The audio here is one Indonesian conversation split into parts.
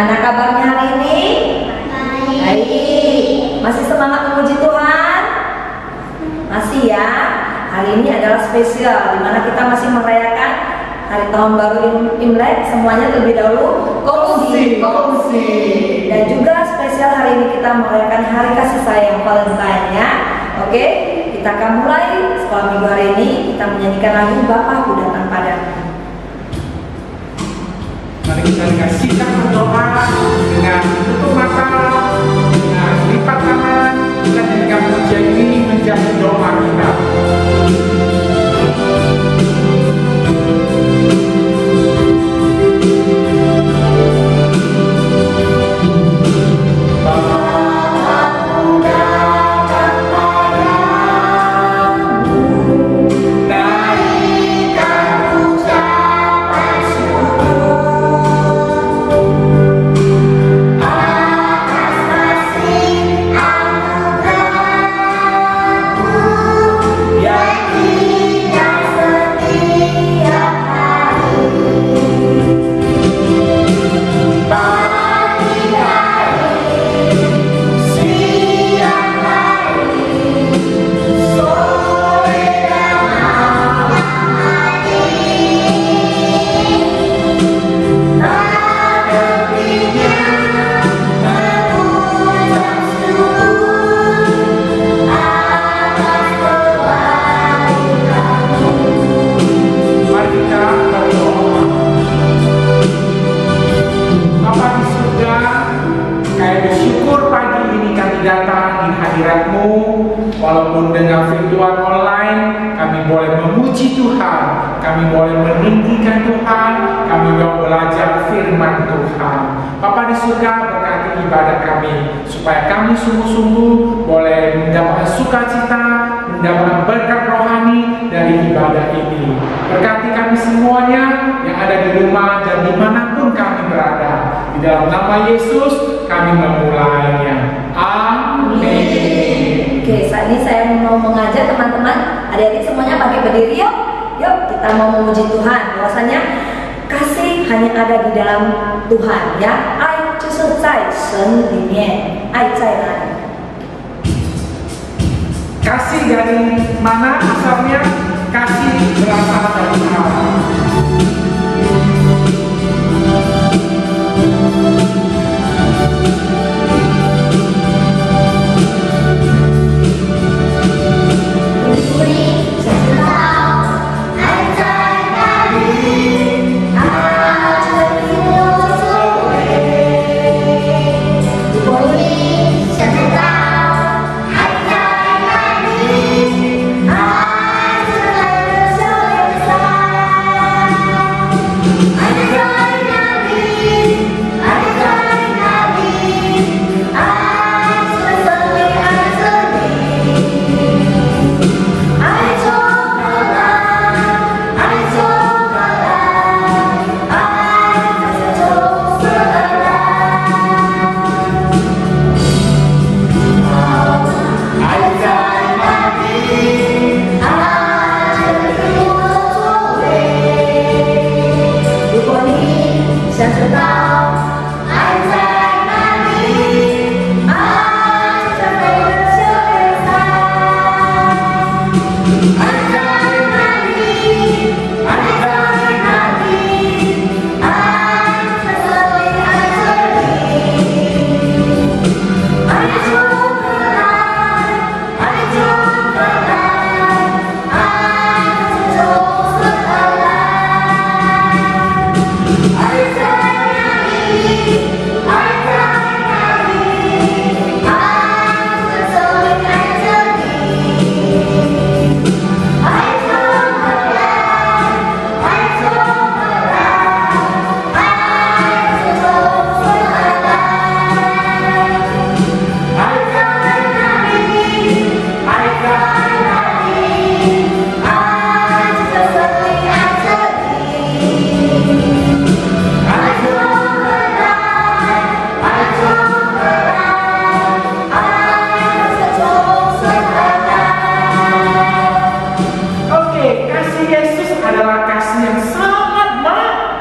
Gimana kabarnya hari ini? Baik. Masih semangat memuji Tuhan? Masih ya. Hari ini adalah spesial, dimana kita masih merayakan hari tahun baru Imlek. Semuanya terlebih dahulu kongsi. Dan juga spesial hari ini kita merayakan hari kasih sayang Valentine ya. Oke, kita akan mulai sekolah minggu hari ini. Kita menyanyikan lagu Bapakku Datang Padamu. Mari kita dikasihkan berdoa dengan tutup mata, dengan lipat tangan, dan dengan pujian ini menjadi doa kita. Walaupun dengan virtual online, kami boleh memuji Tuhan, kami boleh meninggikan Tuhan, kami mau belajar firman Tuhan. Bapa di surga, berkati ibadah kami, supaya kami sungguh-sungguh boleh mendapatkan sukacita, mendapatkan berkat rohani dari ibadah ini. Berkati kami semuanya yang ada di rumah dan dimanapun kami berada. Di dalam nama Yesus kami memulainya. Amin. Oke, saat ini saya mau mengajak teman-teman, adik-adik semuanya pakai berdiri yuk. Yuk, kita mau memuji Tuhan. Bahwasanya kasih hanya ada di dalam Tuhan ya. Ai 就是在神里面，爱在哪里？ Kasih dari mana asalnya? Kasih berasal dari Allah.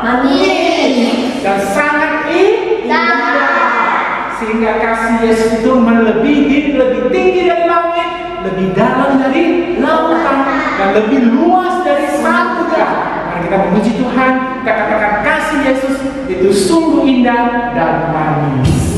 Amin. Dan sangat indah. sehingga kasih Yesus itu melebihi, lebih tinggi dari langit, lebih dalam dari lautan, dan lebih luas dari samudra. Mari kita memuji Tuhan, kita katakan kasih Yesus itu sungguh indah dan manis.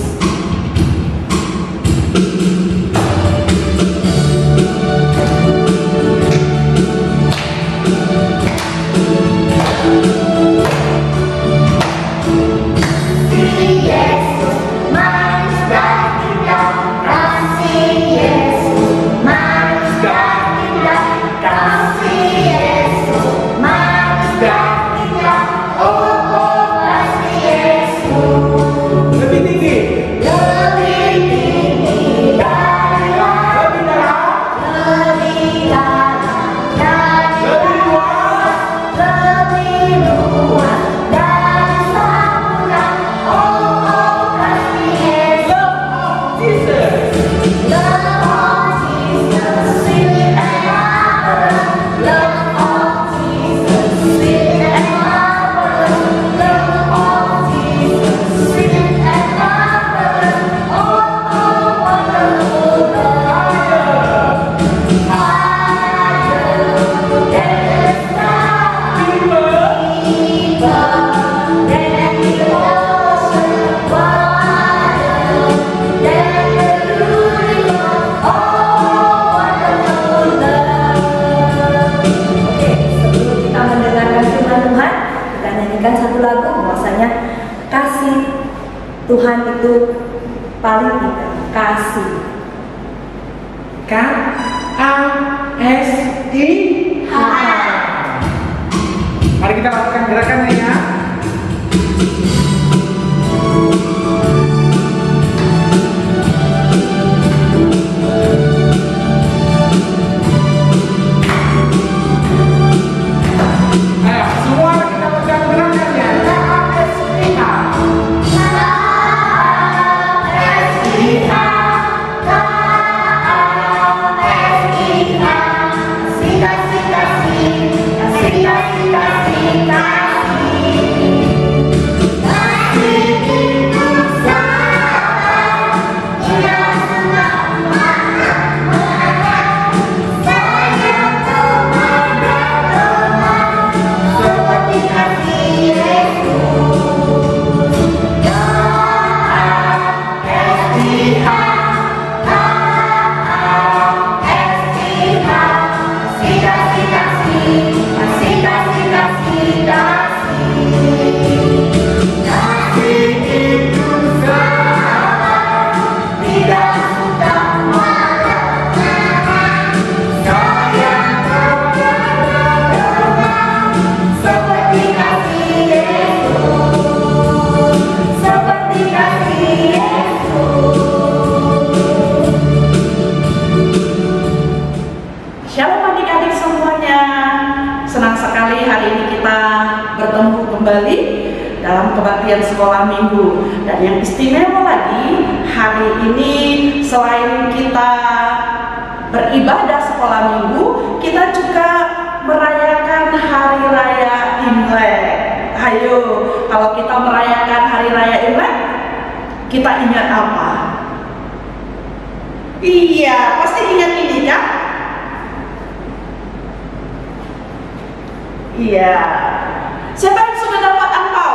Tuhan itu paling indah, kasih. K-A-S-I-H. Mari kita lakukan gerakannya ya. Ayo, semua kita lakukan gerakannya. K-A-S-I-H. Kembali dalam kebaktian sekolah minggu, dan yang istimewa lagi hari ini selain kita beribadah sekolah minggu, kita juga merayakan hari raya Imlek. Ayo, kalau kita merayakan hari raya Imlek, kita ingat apa? Iya, pasti ingat ini kan? Iya. Siapa yang sudah dapat angpau?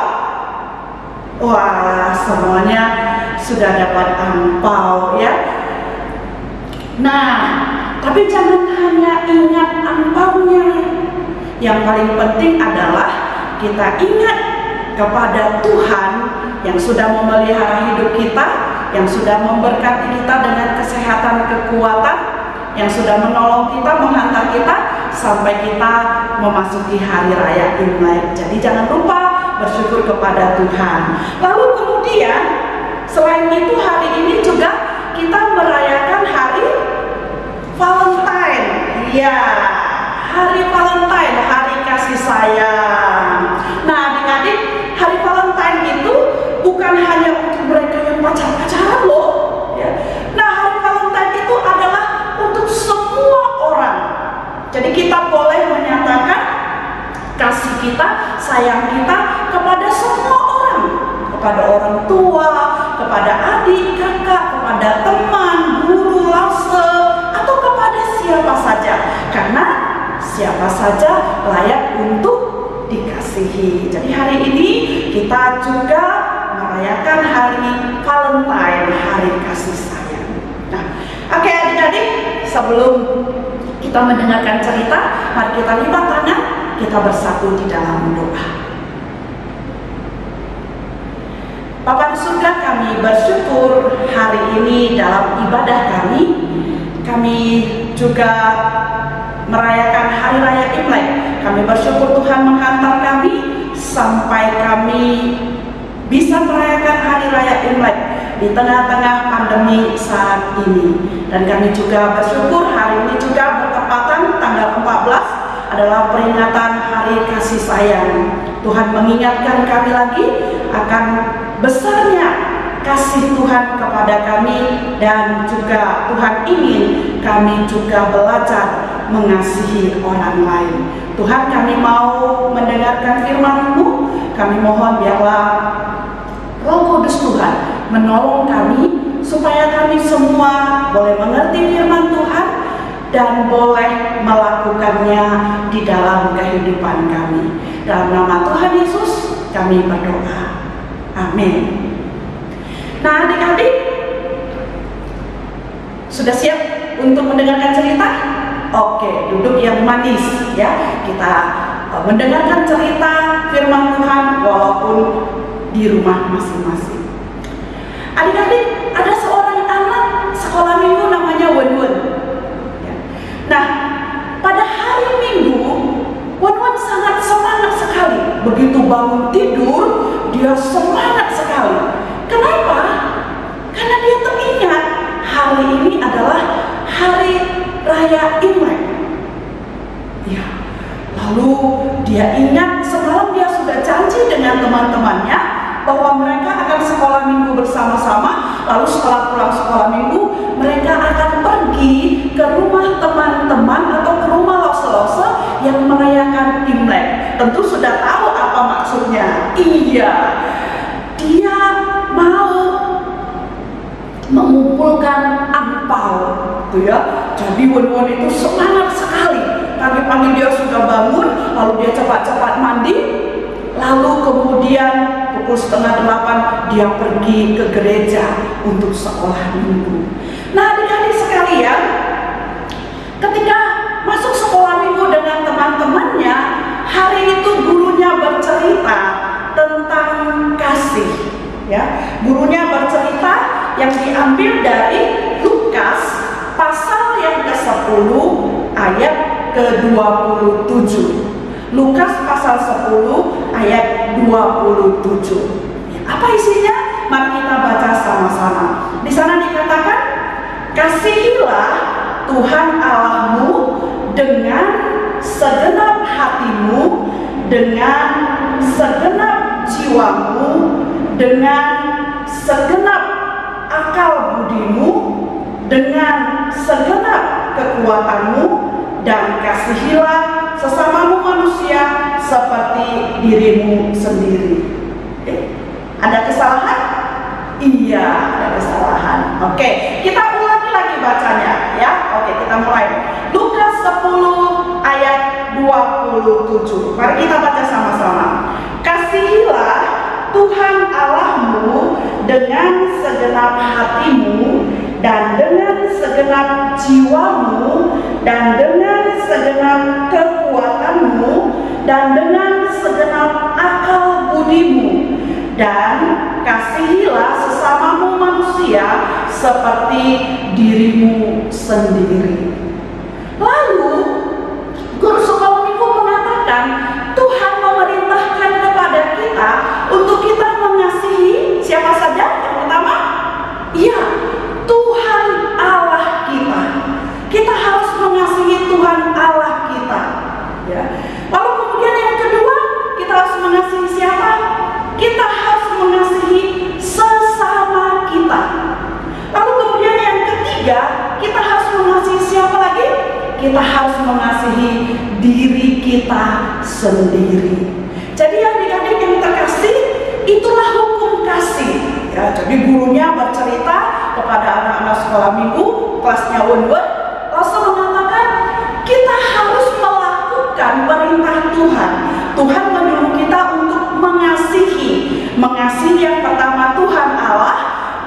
Wah, semuanya sudah dapat angpau ya. Nah, tapi jangan hanya ingat angpaunya. Yang paling penting adalah kita ingat kepada Tuhan yang sudah memelihara hidup kita, yang sudah memberkati kita dengan kesehatan, kekuatan, yang sudah menolong kita, menghantar kita sampai kita memasuki hari raya Imlek. Jadi jangan lupa bersyukur kepada Tuhan. Lalu kemudian selain itu hari ini juga kita merayakan hari Valentine. Ya, hari Valentine, hari kasih sayang. Nah, adik-adik, hari Valentine itu bukan hanya untuk mereka yang pacar-pacaran loh. Ya. Nah, hari Valentine itu adalah untuk semua orang. Jadi kita boleh menyatakan kasih kita, sayang kita kepada semua orang, kepada orang tua, kepada adik, kakak, siapa saja layak untuk dikasihi. Jadi hari ini kita juga merayakan hari Valentine, hari kasih sayang. Nah, oke adik-adik, sebelum kita mendengarkan cerita, mari kita lipat tangan, kita bersatu di dalam doa. Bapa di surga, kami bersyukur hari ini dalam ibadah kami juga merayakan Hari Raya Imlek. Kami bersyukur Tuhan menghantar kami sampai kami bisa merayakan Hari Raya Imlek di tengah-tengah pandemi saat ini. Dan kami juga bersyukur hari ini juga bertepatan tanggal 14 adalah peringatan Hari Kasih Sayang. Tuhan mengingatkan kami lagi akan besarnya kasih Tuhan kepada kami, dan juga Tuhan ingin kami juga belajar mengasihi orang lain. Tuhan, kami mau mendengarkan firman-Mu. Kami mohon biarlah Roh Kudus Tuhan menolong kami supaya kami semua boleh mengerti firman Tuhan dan boleh melakukannya di dalam kehidupan kami. Dalam nama Tuhan Yesus kami berdoa. Amin. Nah, adik-adik, sudah siap untuk mendengarkan cerita? Oke, duduk yang manis ya. Kita mendengarkan cerita firman Tuhan walaupun di rumah masing-masing. Adik-adik, ada seorang anak sekolah minggu namanya Wen-Wen. Ya. Nah, pada hari Minggu, Wen-Wen sangat semangat sekali. Begitu bangun tidur, dia semangat sekali. Kenapa? Karena dia teringat hari ini adalah Hari Raya Imlek. Ya. Lalu dia ingat semalam dia sudah janji dengan teman-temannya bahwa mereka akan sekolah minggu bersama-sama. Lalu setelah pulang sekolah minggu, mereka akan pergi ke rumah teman-teman atau ke rumah lose-lose yang merayakan Imlek. Tentu sudah tahu apa maksudnya. Iya, dia mau mengumpulkan angpau, tuh ya. Jadi Wen-Wen itu semangat sekali. Pagi-pagi dia sudah bangun, lalu dia cepat-cepat mandi, lalu kemudian pukul 7:30 dia pergi ke gereja untuk sekolah minggu. Nah, adik-adik sekalian, ketika masuk sekolah minggu dengan teman-temannya, hari itu gurunya bercerita tentang kasih. Ya, gurunya bercerita yang diambil dari Lukas pasal yang ke-10 ayat ke-27. Lukas pasal 10 ayat 27. Ya, apa isinya? Mari kita baca sama-sama. Di sana dikatakan, kasihilah Tuhan Allahmu dengan segenap hatimu, dengan segenap jiwamu, dengan segenap akal budimu, dengan segenap kekuatanmu, dan kasihilah sesamamu manusia seperti dirimu sendiri. Ada kesalahan? Iya, ada kesalahan. Oke, kita ulangi lagi bacanya ya. Oke, kita mulai. Lukas 10 ayat 27. Mari kita baca sama-sama. Kasihilah Tuhan Allahmu dengan segenap hatimu, dan dengan segenap jiwamu, dan dengan segenap kekuatanmu, dan dengan segenap akal budimu, dan kasihilah sesamamu manusia seperti dirimu sendiri. Lalu guru sekolah minggu mengatakan Tuhan memerintahkan kepada kita untuk kita mengasihi siapa saja? Yang pertama, iya, Tuhan Allah kita. Kita harus mengasihi Tuhan Allah kita. Ya. Lalu kemudian yang kedua, kita harus mengasihi siapa? Kita harus mengasihi sesama kita. Lalu kemudian yang ketiga, kita harus mengasihi siapa lagi? Kita harus mengasihi diri kita sendiri. Jadi adik-adik yang terkasih, itulah hukum kasih. Ya, jadi gurunya bercerita kepada anak-anak sekolah minggu, kelasnya Wen-Wen, langsung mengatakan kita harus melakukan melakukan perintah Tuhan. Tuhan menyuruh kita untuk mengasihi. Mengasihi yang pertama Tuhan Allah,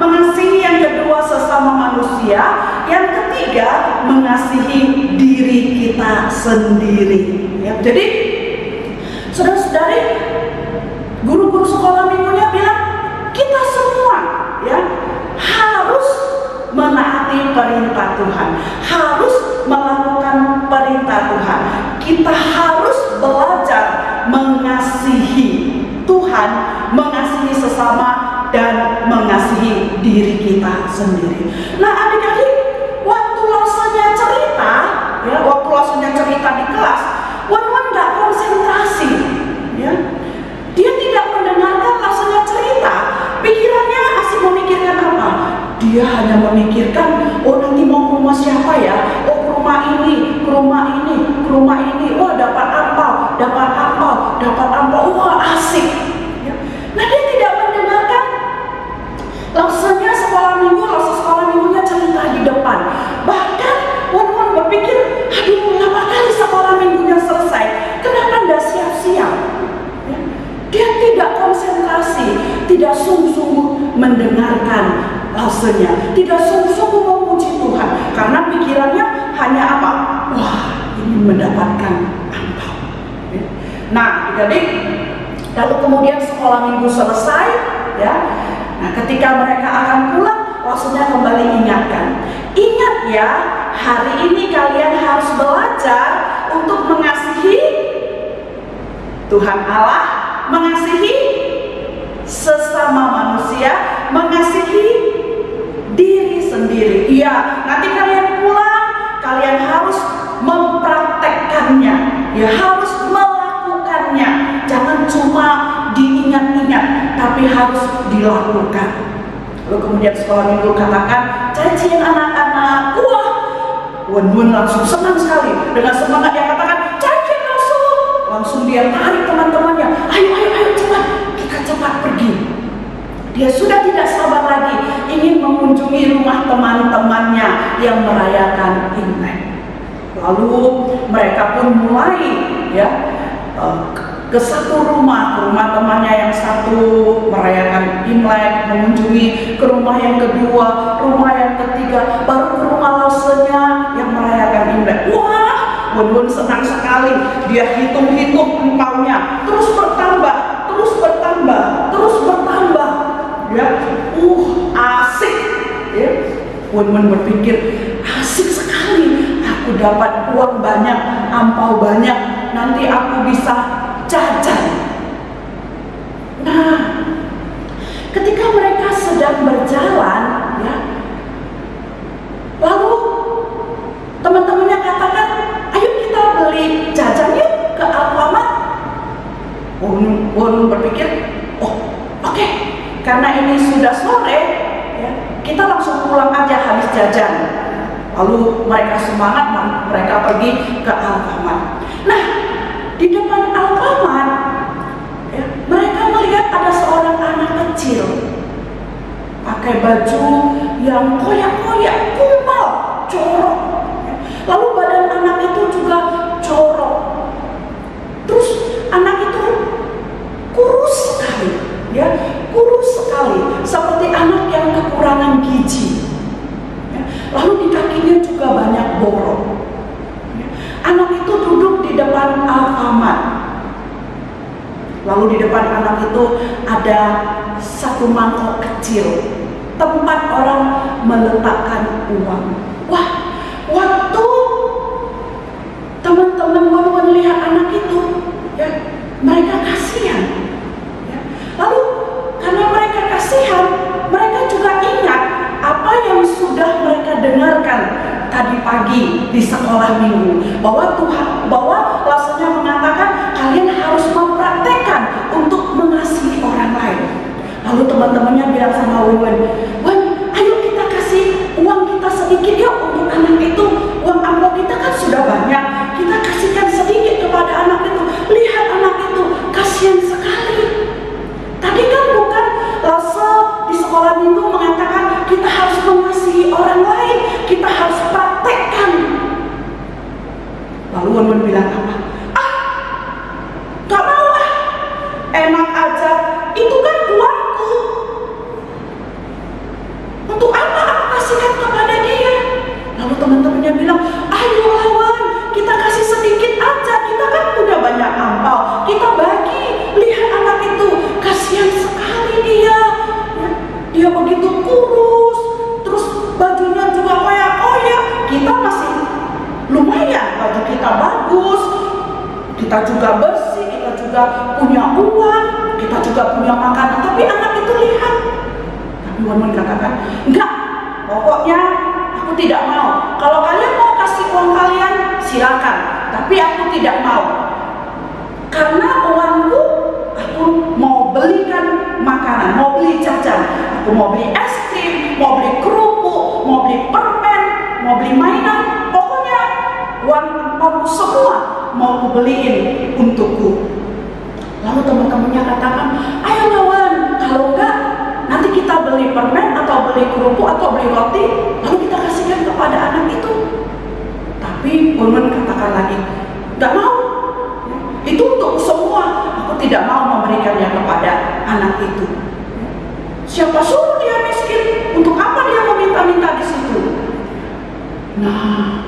mengasihi yang kedua sesama manusia, yang ketiga mengasihi diri kita sendiri. Ya, jadi saudara-saudari, guru-guru sekolah minggunya bilang kita semua ya harus menaati perintah Tuhan, harus melakukan perintah Tuhan. Kita harus belajar mengasihi Tuhan, mengasihi sesama, dan mengasihi diri kita sendiri. Nah, adik-adik, waktu Lausenya cerita, ya, waktu Lausenya cerita di kelas, Wan nggak konsentrasi, ya. Dia tidak mendengarkan Lausenya cerita. Pikirannya asik memikirkan apa? Dia hanya memikirkan, oh nanti mau ke rumah siapa ya? Oh ke rumah ini, ke rumah ini, ke rumah ini. Wah dapat ampau, dapat ampau, dapat ampau. Wah asik. Ya. Nah dia tidak mendengarkan Lausenya sekolah minggunya cerita di depan. Bahkan Wan berpikir, aduh lama kali sekolah minggunya selesai, kenapa nggak siap-siap? Ya. Dia tidak konsentrasi, tidak sungguh-sungguh mendengarkan Lausenya, tidak sungguh-sungguh memuji Tuhan, karena pikirannya hanya apa? Wah, ini mendapatkan ampau. Ya. Nah, jadi lalu kemudian sekolah minggu selesai, ya. Nah, ketika mereka akan pulang, Lausenya kembali ingatkan. Ingat ya, hari ini kalian harus belajar untuk mengasihi Tuhan Allah, mengasihi sesama manusia, mengasihi diri sendiri. Iya, nanti kalian pulang, kalian harus mempraktekkannya, ya harus melakukannya. Jangan cuma diingat-ingat, tapi harus dilakukan. Lalu kemudian sekolah minggu katakan, cacian anak-anak. Wah, Wan langsung senang sekali. Dengan semangat dia katakan, cacian langsung dia tarik teman-temannya. Ayo cepat, kita cepat pergi. Dia sudah tidak sabar lagi ingin mengunjungi rumah teman-temannya yang merayakan Imlek. Lalu mereka pun mulai ya ke satu rumah temannya yang satu merayakan Imlek, mengunjungi ke rumah yang kedua, rumah yang ketiga, baru ke rumah Lausenya yang merayakan Imlek. Wah, Wan senang sekali. Dia hitung-hitung empaunya, terus bertambah. Ya, asik. Ya, Wan berpikir asik sekali. Aku dapat uang banyak, ampau banyak. Nanti aku bisa jajan. Nah, ketika mereka sedang berjalan, ya, lalu teman-temannya katakan, ayo kita beli jajan yuk ke Alfamart. Wan berpikir, oh oke, karena ini sudah sore, ya, kita langsung pulang aja habis jajan. Lalu mereka semangat, mereka pergi ke Alfamart. Nah, di depan Alfamart, ya, mereka melihat ada seorang anak kecil pakai baju yang koyak-koyak, kumal, jorok. Lalu badan anak itu juga jorok. Terus anak itu kurus sekali, ya, kurus sekali, seperti anak yang kekurangan gizi. Ya. Lalu di kakinya juga banyak borok. Anak itu duduk di depan Alfamart. Lalu di depan anak itu ada satu mangkok kecil, tempat orang meletakkan uang. Wah, waktu teman-teman Wan lihat anak itu, ya, mereka kasihan. Ya. Lalu karena mereka kasihan, mereka juga ingat apa yang sudah mereka dengarkan tadi pagi di sekolah minggu, bahwa Lausenya mengatakan kalian harus mempraktekkan untuk mengasihi orang lain. Lalu teman-temannya bilang sama Wan, ayo kita kasih uang kita sedikit yuk untuk anak itu. Uang amplop kita kan sudah banyak, kita kasihkan sedikit kepada anak itu. Lihat anak itu, kasihan sekali. Tadi kan bukan Lause di sekolah minggu mengatakan kita harus mengasihi orang lain, kita harus praktekkan. Lalu Wan bilang apa? kita juga bersih, kita juga punya uang, kita juga punya makanan. Tapi anak itu lihat, tapi Wan katakan, enggak, pokoknya aku tidak mau. Kalau kalian mau kasih uang kalian, silakan. Tapi aku tidak mau. Karena uangku, aku mau belikan makanan, mau beli jajan. Aku mau beli es krim, mau beli kerupuk, mau beli permen, mau beli mainan. Pokoknya uang aku semua mau aku beliin untukku. Lalu teman-temannya katakan, ayo lawan, kalau enggak nanti kita beli permen atau beli kerupuk atau beli roti, lalu kita kasihkan kepada anak itu. Tapi Wan katakan lagi, enggak mau. Itu untuk semua, aku tidak mau memberikannya kepada anak itu. Siapa suruh dia miskin? Untuk apa dia meminta-minta di situ? Nah,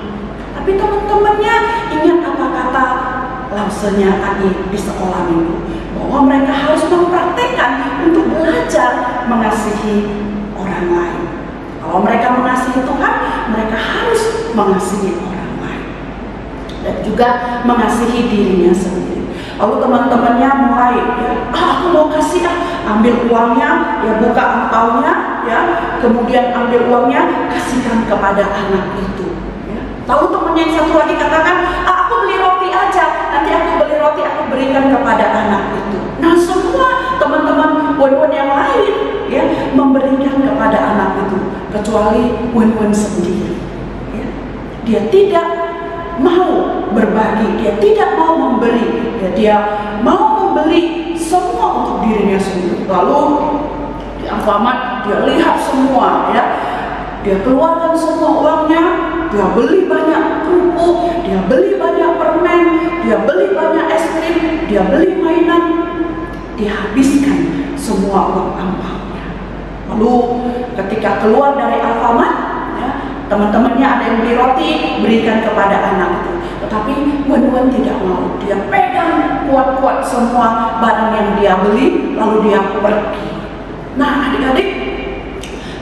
tapi teman-temannya ingat apa kata lausenya tadi di sekolah minggu, bahwa mereka harus mempraktekkan untuk belajar mengasihi orang lain. Kalau mereka mengasihi Tuhan, mereka harus mengasihi orang lain dan juga mengasihi dirinya sendiri. Lalu teman-temannya mulai, aku mau kasih, ambil uangnya, ya buka angpaunya, ya, kemudian ambil uangnya, kasihkan kepada anak itu. Ya. Lalu temannya yang satu lagi katakan, aku beli roti aja, nanti aku beli roti, aku berikan kepada anak itu. Nah, semua teman-teman Wan yang lain, ya, memberikan kepada anak itu, kecuali Wan sendiri. Ya. Dia tidak mau berbagi, dia tidak mau memberi, ya, dia mau membeli semua untuk dirinya sendiri. Lalu di Alfamart dia lihat semua, ya, dia keluarkan semua uangnya, dia beli banyak kerupuk, dia beli banyak permen, dia beli banyak es krim, dia beli mainan, dihabiskan semua uang angpaunya. Lalu ketika keluar dari Alfamart, ya, teman-temannya ada yang beli roti, berikan kepada anak itu. Tetapi Wan tidak mau. Dia pegang kuat-kuat semua barang yang dia beli, lalu dia pergi. Nah, adik-adik,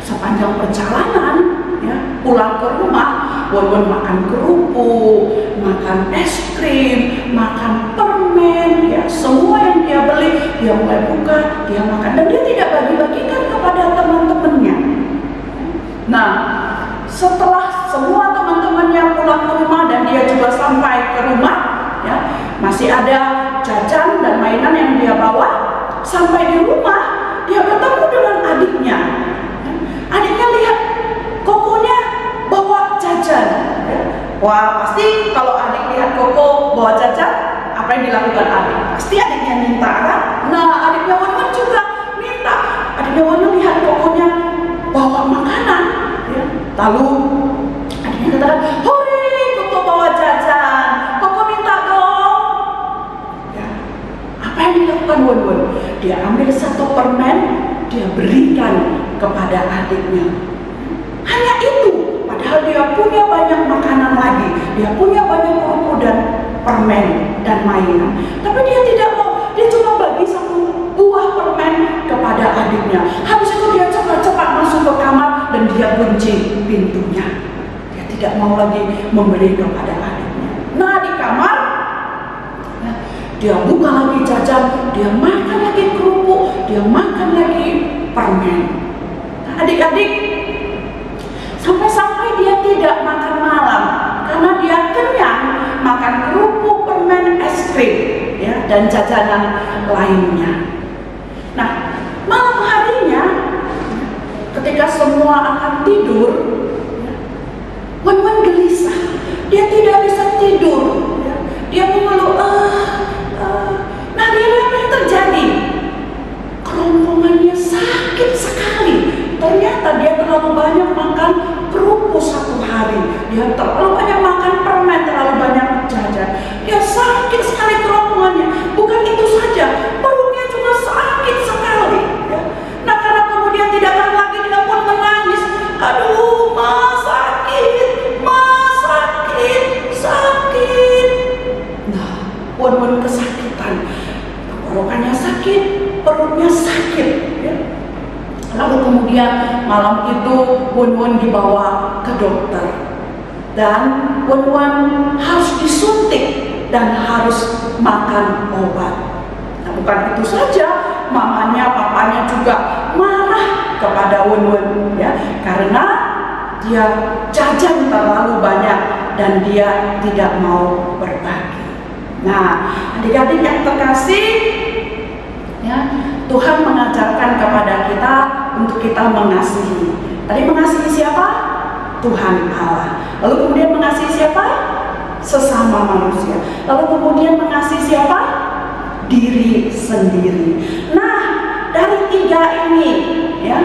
sepanjang perjalanan, ya, pulang ke rumah, Wan makan kerupuk, makan es krim, makan permen, ya, semua yang dia beli, dia mulai buka, dia makan, dan dia tidak bagi-bagikan kepada teman-temannya. Nah, setelah semua teman-temannya pulang ke rumah dan dia juga sampai ke rumah, ya, masih ada jajan dan mainan yang dia bawa. Sampai di rumah, dia bertemu dengan adiknya. Adiknya lihat kokonya bawa jajan. Wah, pasti kalau adik lihat koko bawa jajan, apa yang dilakukan adik? Pasti adiknya minta, kan? Nah, adiknya Wan juga minta. Adiknya Wan lihat kokonya bawa makanan. Lalu adiknya katakan, hore, koko bawa jajan, koko minta dong. Ya. Apa yang dilakukan Wan? Dia ambil satu permen, dia berikan kepada adiknya. Hanya itu, padahal dia punya banyak makanan lagi, dia punya banyak kerupuk dan permen dan mainan. Tapi dia tidak mau, dia cuma bagi satu buah permen kepada adiknya. Habis itu dia cepat-cepat masuk ke kamar dan dia kunci pintunya. Dia tidak mau lagi memberi kepada adiknya. Nah, di kamar, ya, dia buka lagi jajan, dia makan lagi kerupuk, dia makan lagi permen. Nah, adik-adik, sampai-sampai dia tidak makan malam karena dia kenyang makan kerupuk, permen, es krim, ya, dan jajanan lainnya. Nah, malam harinya ketika semua akan tidur, Wan gelisah. Dia tidak bisa tidur. Dia mengeluh, nah, dia lihat apa yang terjadi. Kerongkongannya sakit sekali. Ternyata dia terlalu banyak makan kerupuk satu hari. Dia terlalu banyak makan permen, terlalu banyak jajan. Dia sakit sekali kerongkongannya. Bukan itu saja, perutnya juga sakit sekali. Ya. Nah, karena kemudian tidak tahan lagi, dia pun menangis. Aduh, ma sakit, sakit. Nah, Wan kesakitan. Tenggorokannya sakit, perutnya sakit. Ya. Lalu kemudian malam itu Wan dibawa ke dokter dan Wan harus disuntik dan harus makan obat. Nah, bukan itu saja, mamanya, papanya juga marah kepada Wen-Wen ya, karena dia jajan terlalu banyak dan dia tidak mau berbagi. Nah, adik-adik yang terkasih, ya, Tuhan mengajarkan kepada kita untuk kita mengasihi. Tadi mengasihi siapa? Tuhan Allah. Lalu kemudian mengasihi siapa? Sesama manusia. Lalu kemudian mengasihi siapa? Diri sendiri. Nah, dari tiga ini, ya,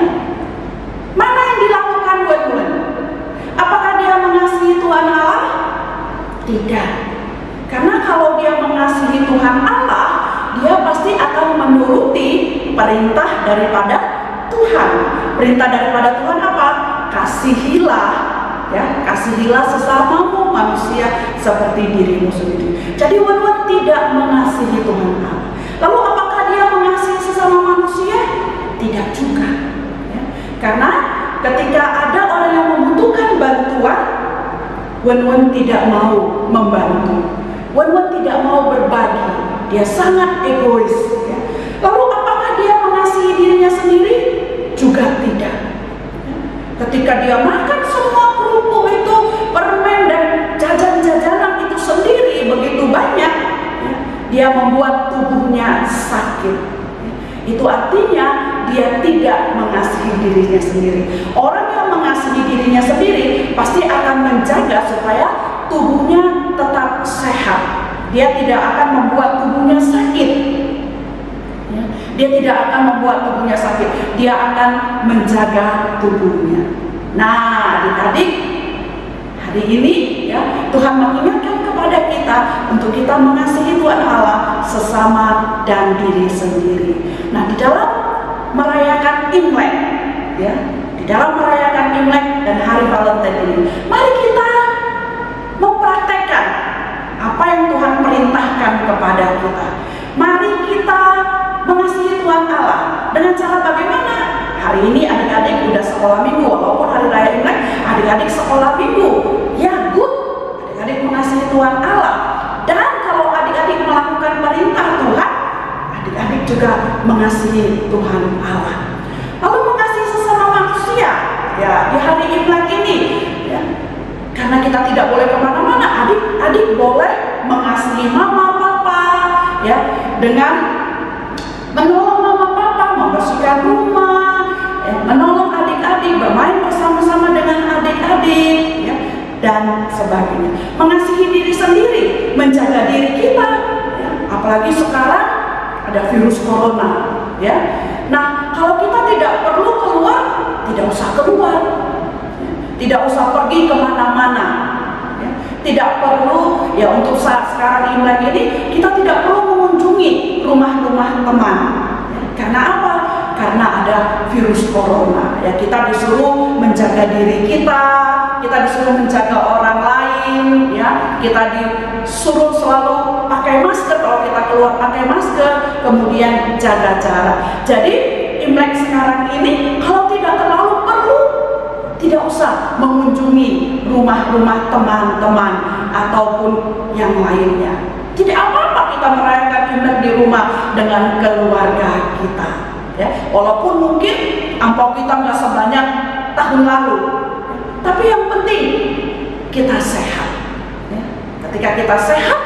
mana yang dilakukan Wen-Wen? Apakah dia mengasihi Tuhan Allah? Tidak. Karena kalau dia mengasihi Tuhan Allah, dia pasti akan menuruti perintah daripada Tuhan. Perintah daripada Tuhan apa? Kasihilah, ya, kasihilah sesamamu manusia seperti dirimu sendiri. Jadi Wen-Wen tidak mengasihi Tuhan Allah. Lalu apakah dia mengasihi sesama manusia? Tidak juga, ya. Karena ketika ada orang yang membutuhkan bantuan, Wen-Wen tidak mau membantu. Wen-Wen tidak mau berbagi. Dia sangat egois, ya. Lalu apakah dia mengasihi dirinya sendiri? Juga tidak. Ketika dia makan semua kerupuk itu, permen dan jajan-jajanan itu sendiri begitu banyak, ya, dia membuat tubuhnya sakit. Itu artinya dia tidak mengasihi dirinya sendiri. Orang yang mengasihi dirinya sendiri pasti akan menjaga supaya tubuhnya tetap sehat. Dia tidak akan membuat tubuhnya sakit. Ya, dia tidak akan membuat tubuhnya sakit. Dia akan menjaga tubuhnya. Nah, adik-adik, hari ini ya, Tuhan mengingatkan kepada kita untuk kita mengasihi Tuhan Allah, sesama dan diri sendiri. Nah, di dalam merayakan Imlek, ya, di dalam merayakan Imlek dan Hari Valentine ini, mari kita mempraktekkan apa yang Tuhan perintahkan kepada kita. Mari kita mengasihi Tuhan Allah dengan cara bagaimana? Hari ini adik-adik udah sekolah minggu, walaupun hari raya Imlek, adik-adik sekolah minggu. Ya, good. Adik-adik mengasihi Tuhan Allah. Dan kalau adik-adik melakukan perintah Tuhan, adik-adik juga mengasihi Tuhan Allah. Lalu mengasihi sesama manusia, ya, di hari Imlek ini, ya, karena kita tidak boleh kemana-mana, adik-adik boleh mengasihi mama, papa, ya, dengan menolong mama, papa, membersihkan rumah, ya, menolong adik-adik, bermain bersama-sama dengan adik-adik, ya, dan sebagainya. Mengasihi diri sendiri, menjaga diri kita, ya, apalagi sekarang ada virus corona, ya. Nah, kalau kita tidak perlu keluar, tidak usah keluar, ya. Tidak usah pergi kemana-mana, ya. Tidak perlu, ya, untuk saat sekarang Imlek ini kita tidak perlu mengunjungi rumah-rumah teman, ya. Karena apa? Karena ada virus corona, ya. Kita disuruh menjaga diri kita disuruh menjaga orang lain, ya. Kita disuruh selalu pakai masker, kalau kita keluar pakai masker, kemudian jaga jarak. Jadi Imlek sekarang ini kalau tidak terlalu perlu, tidak usah mengunjungi rumah-rumah teman-teman ataupun yang lainnya. Tidak apa-apa kita merayakan Imlek di rumah dengan keluarga kita, ya. Walaupun mungkin ampau kita nggak sebanyak tahun lalu, tapi yang penting kita sehat, ya. Ketika kita sehat,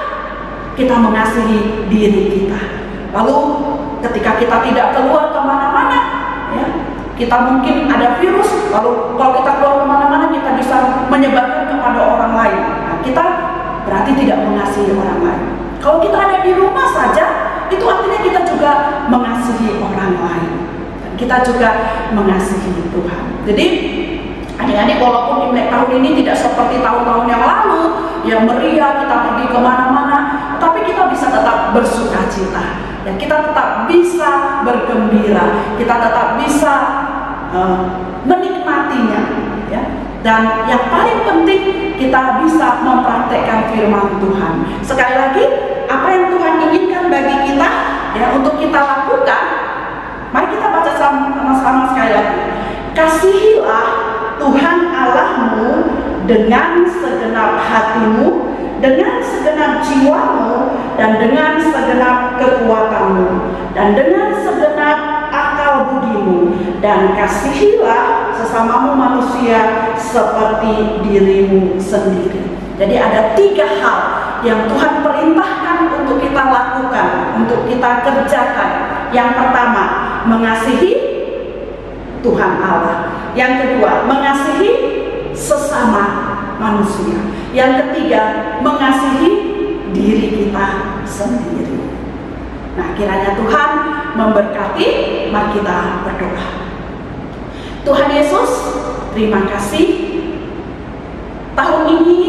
kita mengasihi diri kita. Lalu ketika kita tidak keluar kemana-mana, ya, kita mungkin ada virus, lalu kalau kita keluar kemana-mana kita bisa menyebarkan kepada orang lain. Nah, kita berarti tidak mengasihi orang lain. Kalau kita ada di rumah saja, itu artinya kita juga mengasihi orang lain. Dan kita juga mengasihi Tuhan. Jadi adik-adik, walaupun Imlek tahun ini tidak seperti tahun-tahun yang lalu yang meriah, kita pergi kemana-mana, tapi kita bisa tetap bersuka cita, ya, kita tetap bisa bergembira, kita tetap bisa menikmatinya, ya. Dan yang paling penting, kita bisa mempraktekkan firman Tuhan. Sekali lagi, apa yang Tuhan inginkan bagi kita, ya, untuk kita lakukan, mari kita baca sama-sama sekali lagi. Kasihilah Tuhan Allahmu dengan segenap hatimu, dengan segenap jiwamu dan dengan segenap kekuatanmu dan dengan segenap akal budimu, dan kasihilah sesamamu manusia seperti dirimu sendiri. Jadi ada 3 hal yang Tuhan perintahkan untuk kita lakukan, untuk kita kerjakan. Yang pertama, mengasihi Tuhan Allah. Yang kedua, mengasihi sesama manusia. Yang ketiga, mengasihi diri kita sendiri. Nah, kiranya Tuhan memberkati. Mari kita berdoa. Tuhan Yesus, terima kasih. Tahun ini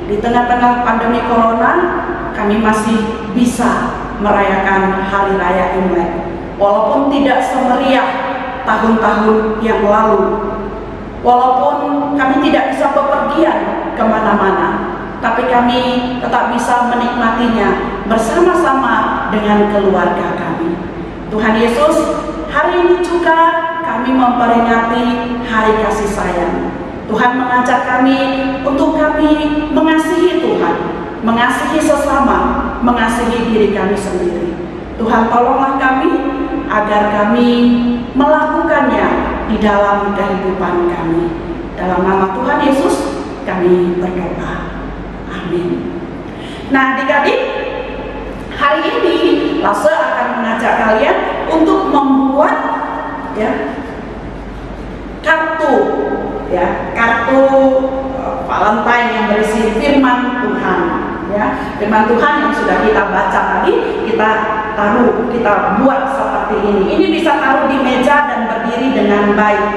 di tengah-tengah pandemi corona, kami masih bisa merayakan Hari Raya Imlek, walaupun tidak semeriah tahun-tahun yang lalu. Walaupun kami tidak bisa bepergian kemana-mana, tapi kami tetap bisa menikmatinya bersama-sama dengan keluarga kami. Tuhan Yesus, hari ini juga kami memperingati Hari Kasih Sayang. Tuhan mengajak kami untuk kami mengasihi Tuhan, mengasihi sesama, mengasihi diri kami sendiri. Tuhan, tolonglah kami agar kami melakukannya di dalam kehidupan kami. Dalam nama Tuhan Yesus kami berdoa. Amin. Nah, adik-adik, hari ini Lase akan mengajak kalian untuk membuat kartu Valentine yang berisi firman Tuhan. Firman Tuhan yang sudah kita baca tadi, kita buat seperti ini. Ini bisa taruh di meja dan berdiri dengan baik.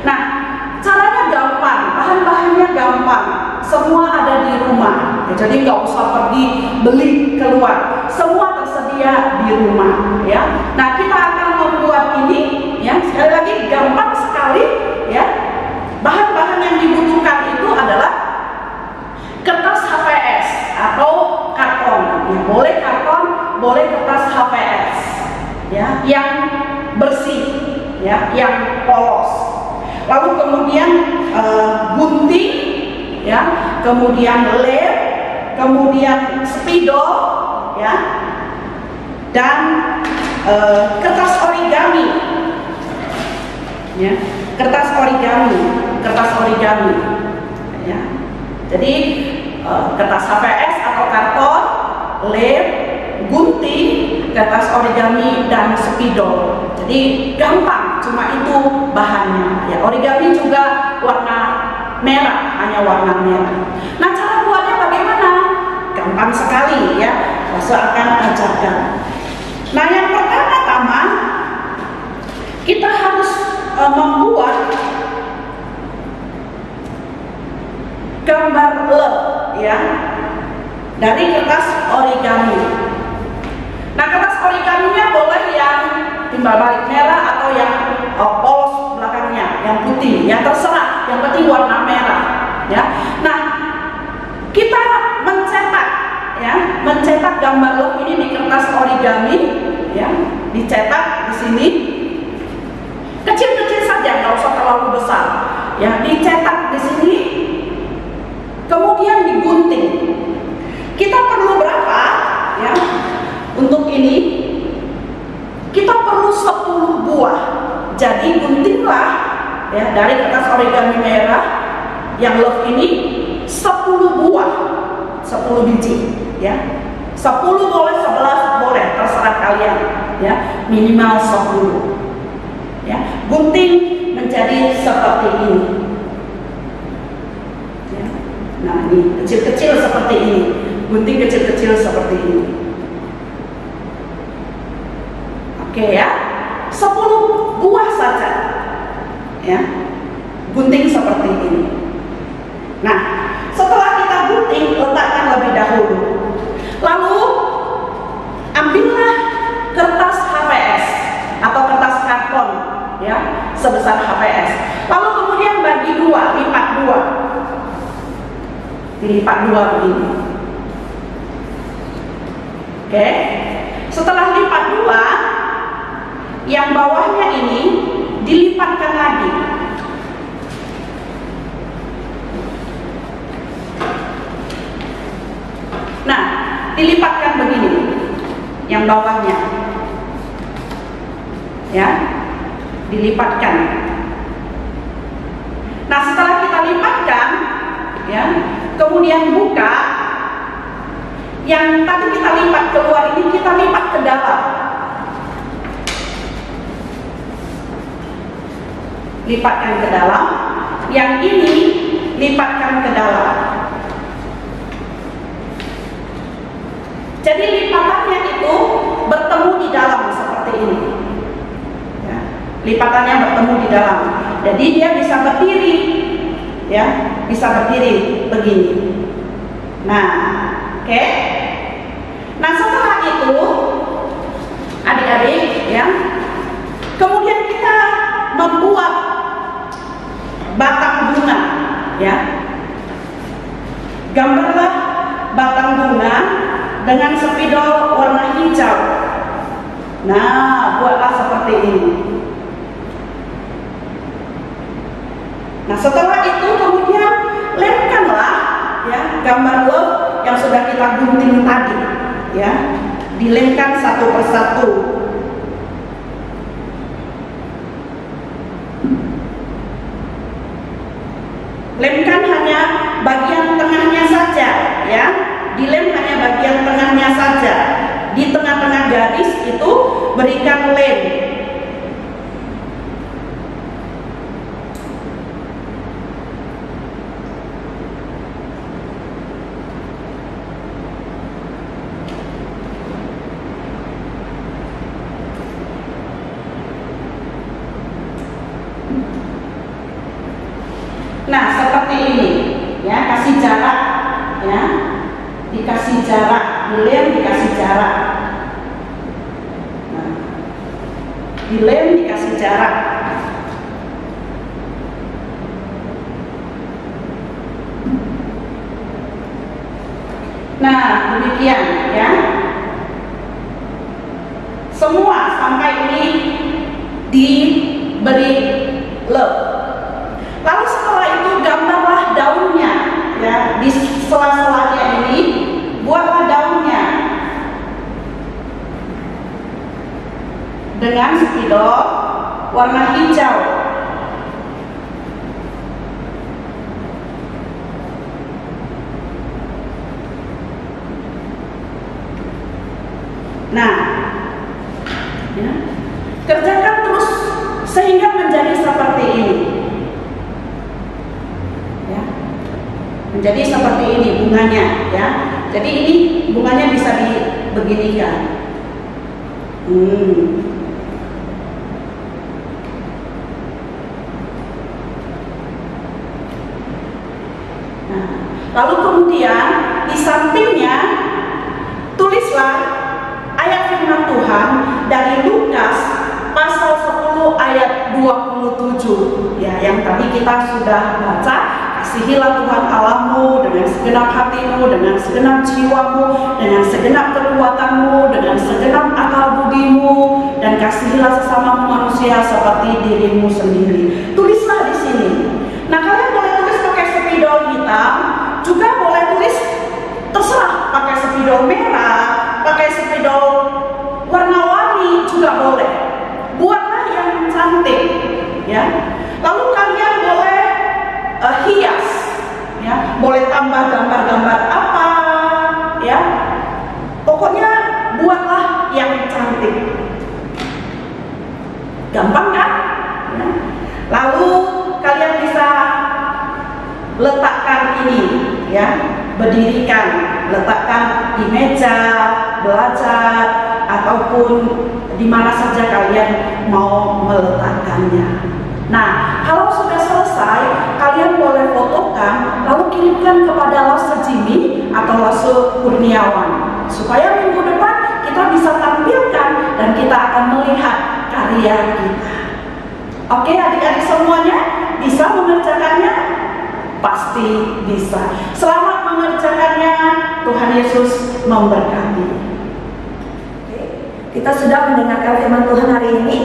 Nah, caranya gampang, bahan-bahannya gampang, semua ada di rumah. Jadi nggak usah pergi beli keluar, semua tersedia di rumah. Nah, kita akan membuat ini. Sekali lagi gampang sekali. Bahan-bahan yang dibutuhkan itu adalah kertas HVS atau karton. Boleh karton, boleh kertas HVS, yang bersih, yang polos. Lalu kemudian gunting, kemudian lem, kemudian spidol, dan kertas origami, kertas origami. Jadi kertas HVS atau karton, lem, gunting, kertas origami, dan spidol. Jadi gampang, cuma itu bahannya. Origami juga warna merah, hanya warna merah. Nah, cara buatnya bagaimana? Gampang sekali saya akan ajarkan. Nah, yang pertama-tama kita harus membuat gambar love dari kertas origami. Nah, kertas origaminya boleh yang timbal balik merah atau yang polos belakangnya, yang putih, terserah, yang penting warna merah. Nah, kita mencetak gambar love ini di kertas origami, dicetak di sini kecil-kecil saja, nggak usah terlalu besar. Dicetak di sini, kemudian digunting. Kita perlu berapa? Untuk ini kita perlu 10 buah. Jadi guntinglah dari kertas origami merah yang love ini 10 buah, 10 biji. 10 boleh, 11 boleh, terserah kalian. Minimal 10. Gunting menjadi seperti ini. Nah, ini kecil-kecil seperti ini. Gunting kecil-kecil seperti ini. Oke 10 buah saja. Gunting seperti ini. Nah, setelah kita gunting, letakkan lebih dahulu. Lalu ambillah kertas HVS atau kertas karton sebesar HVS. Lalu kemudian bagi 2, lipat 2. Dilipat 2 begini. Oke. Setelah lipat 2, yang bawahnya ini dilipatkan lagi. bagian bawahnya. Ya, dilipatkan. Nah, setelah kita lipatkan, ya, kemudian buka, yang tadi kita lipat keluar ini kita lipat ke dalam. Lipatkan ke dalam, yang ini lipatkan ke dalam. Jadi lipatannya itu bertemu di dalam seperti ini. Ya, lipatannya bertemu di dalam. Jadi dia bisa berdiri, ya, bisa berdiri begini. Nah, oke. Nah, setelah itu, adik-adik, ya, kemudian kita membuat batang bunga, ya. Gambarlah batang bunga dengan spidol warna hijau. Nah, buatlah seperti ini. Nah, setelah itu kemudian lemkanlah, ya, gambar love yang sudah kita gunting tadi, ya, dilemkan satu persatu. Lemkan hanya bagian tengahnya saja, ya. Dilem hanya bagian tengahnya saja. Di tengah-tengah garis itu berikan lem. Nah, seperti ini, ya, kasih jarak, ya, dikasih jarak, dilem dikasih jarak. Nah, dilem dikasih jarak. Nah, demikian, ya. Semua sampai ini diberi love. Lalu setelah itu gambarlah daunnya, ya, di sela-selanya ini buatlah daunnya dengan spidol warna hijau. Nah, ya, kerjakan terus sehingga menjadi seperti ini. Menjadi seperti ini bunganya, ya. Jadi ini bunganya bisa dibeginikan. Nah, lalu kemudian di sampingnya tulislah ayat firman Tuhan dari Lukas pasal 10 ayat 27, ya, yang tadi kita sudah baca. Kasihilah Tuhan Allahmu dengan segenap hatimu, dengan segenap jiwamu, dengan segenap kekuatanmu, dengan segenap akal budimu, dan kasihilah sesamamu manusia seperti dirimu sendiri. Tulislah di sini. Nah, kalian boleh tulis pakai spidol hitam, juga boleh tulis terserah pakai spidol merah, pakai spidol warna-warni juga boleh. Buatlah yang cantik, ya. Lalu kalian boleh hias, ya, boleh tambah gambar-gambar apa, ya, pokoknya buatlah yang cantik. Gampang kan? Ya. Lalu kalian bisa letakkan ini, ya, berdirikan, letakkan di meja belajar ataupun di mana saja kalian mau meletakkannya. Nah, kalau sudah selesai, kalian boleh fotokan, lalu kirimkan kepada Lase Jimmy atau Lase Kurniawan, supaya minggu depan kita bisa tampilkan dan kita akan melihat karya kita. Oke, adik-adik semuanya bisa mengerjakannya? Pasti bisa. Selamat mengerjakannya. Tuhan Yesus memberkati. Oke, kita sudah mendengarkan firman Tuhan hari ini.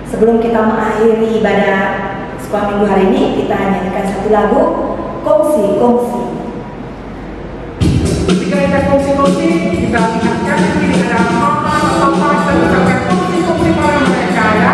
Sebelum kita mengakhiri ibadah sekolah minggu hari ini, kita nyanyikan satu lagu, Kongsi Kongsi. ada kongsi-kongsi, kita ingatkan ini ada mama atau papa, kita ucapkan kongsi-kongsi pada mereka ya.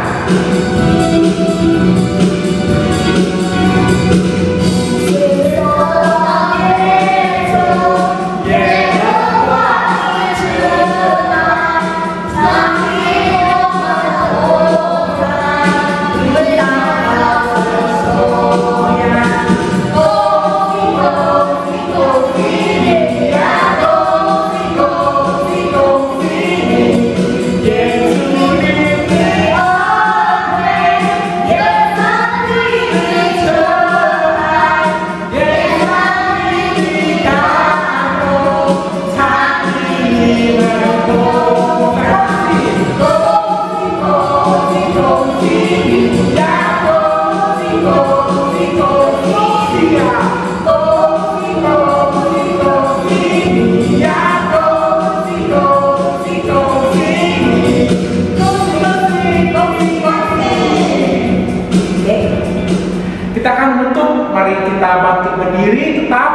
Kita akan menutup, mari kita bangkit berdiri tetap,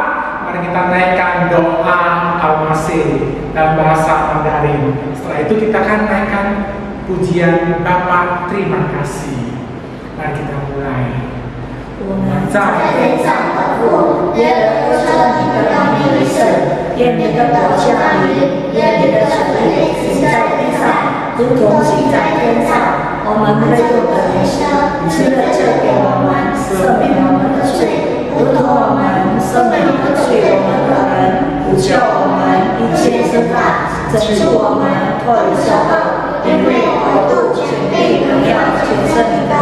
mari kita naikkan doa Al-Masih dalam bahasa Mandarin. Setelah itu kita akan naikkan pujian Bapa terima kasih. Mari kita mulai. 我们在天上的父，愿得称你的名为圣，愿你的国降临，愿你的旨意行在地上，如同行在天上。我们日用的人生，吃了这给我们，赦免我们的罪，如同我们赦免得罪我们的人，不叫我们一切失败，拯救我们脱离凶恶，因为国度、权力、荣耀、全胜你的。